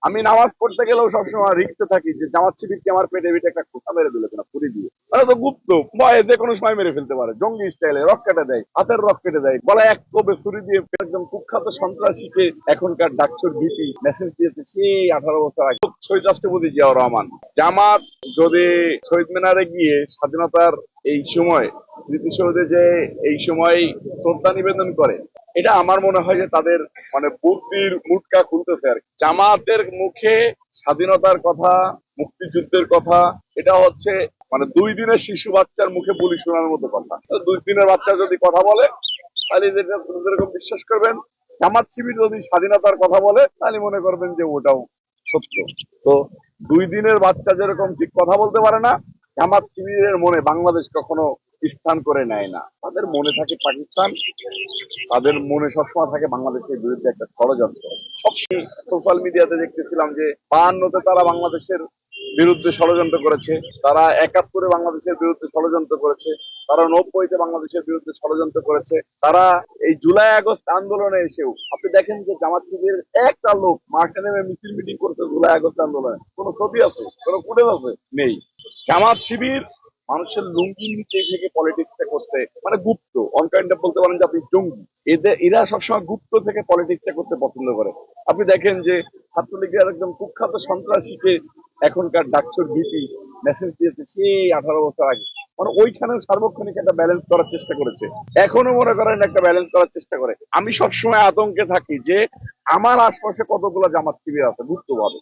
আমি নামাজ পড়তে গেলেও সবসময় রিক্সে থাকি যে জামাত শিবিরকে আমার পেটে পিঠে একটা খোঁচা মেরে দিল কিনা পুরি দিয়ে। তারা তো গুপ্ত ভয়ে যে কোনো সময় মেরে ফেলতে পারে, জঙ্গি স্টাইলে রক কেটে দেয়, হাতের রক কেটে দেয়, গলা এক কোপে ছুরি দিয়ে একদম কুখ্যাত সন্ত্রাসীকে এখনকার ডাকসুর ভিপি মেসেজ দিয়েছে সেই 18 বছর আগে শহীদ রাষ্ট্রপতি জিয়াউর রহমান। জামাত যদি শহীদ মিনারে গিয়ে স্বাধীনতার এই সময় স্মৃতিসৌধে যে এই সময় শ্রদ্ধা নিবেদন করে, এটা আমার মনে হয় যে তাদের মানে বুদ্ধির মুটকা খুলতেছে আর কি। জামাতের মুখে স্বাধীনতার কথা, মুক্তিযুদ্ধের কথা, এটা হচ্ছে মানে 2 দিনের শিশু বাচ্চার মুখে বলি শোনার মতো কথা। 2 দিনের বাচ্চা যদি কথা বলে তাহলে যেরকম বিশ্বাস করবেন, জামাত শিবির যদি স্বাধীনতার কথা বলে তাহলে মনে করবেন যে ওটাও সত্য। তো 2 দিনের বাচ্চা যেরকম ঠিক কথা বলতে পারে না, জামাত শিবিরের মনে বাংলাদেশ কখনো স্থান করে নেয় না। তাদের মনে থাকে পাকিস্তান, তাদের মনে সবসময় থাকে বাংলাদেশের বিরুদ্ধে একটা ষড়যন্ত্র। সবসময় সোশ্যাল মিডিয়াতে দেখতেছিলাম যে 52-তে তারা বাংলাদেশের বিরুদ্ধে ষড়যন্ত্র করেছে, তারা 71-এ বাংলাদেশের বিরুদ্ধে ষড়যন্ত্র করেছে, তারা 90-তে বাংলাদেশের বিরুদ্ধে ষড়যন্ত্র করেছে, তারা এই জুলাই আগস্ট আন্দোলনে এসেও আপনি দেখেন যে জামাত শিবিরের একটা লোক মাঠে নেমে মিছিল মিটিং করতে জুলাই আগস্ট আন্দোলনে কোনো ছবি আছে, কোনো ফুটেজ আছে? নেই। জামাত শিবির মানুষের লুঙ্গির নিচে থেকে পলিটিক্সটা করতে মানে গুপ্ত অনকাইন্ড বলতে পারেন যে আপনি জঙ্গি। এরা সবসময় গুপ্ত থেকে পলিটিক্সটা করতে পছন্দ করে। আপনি দেখেন যে ছাত্রলীগের একদম কুখ্যাত সন্ত্রাসীকে এখনকার ডাকসুর ভিপি মেসেজ দিয়েছে সেই 18 বছর আগে। মানে ওইখানেও সার্বক্ষণিক একটা ব্যালেন্স করার চেষ্টা করেছে, এখনো মনে করেন একটা ব্যালেন্স করার চেষ্টা করে। আমি সবসময় আতঙ্কে থাকি যে আমার আশপাশে কতগুলো জামাত শিবির আছে গুপ্ত ভাবে,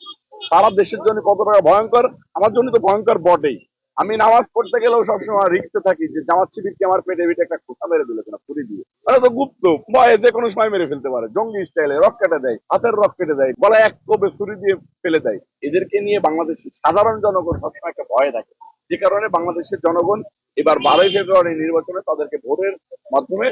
তারা দেশের জন্য কতটা ভয়ঙ্কর, আমার জন্য তো ভয়ঙ্কর বটেই। আমি নামাজ পড়তে গেলেও সবসময় রিক্সে থাকি যে জামাত শিবিরকে আমার পেটে পিঠে একটা খোঁচা মেরে দিল কিনা পুরি দিয়ে। তারা তো গুপ্ত ভয়ে যে কোনো সময় মেরে ফেলতে পারে, জঙ্গি স্টাইলে রক কেটে দেয়, হাতের রক কেটে দেয়, গলা এক কোপে ছুরি দিয়ে ফেলে দেয়। এদেরকে নিয়ে বাংলাদেশের সাধারণ জনগণ সবসময় একটা ভয়ে থাকে, যে কারণে বাংলাদেশের জনগণ এবার 12ই ফেব্রুয়ারি নির্বাচনে তাদেরকে ভোটের মাধ্যমে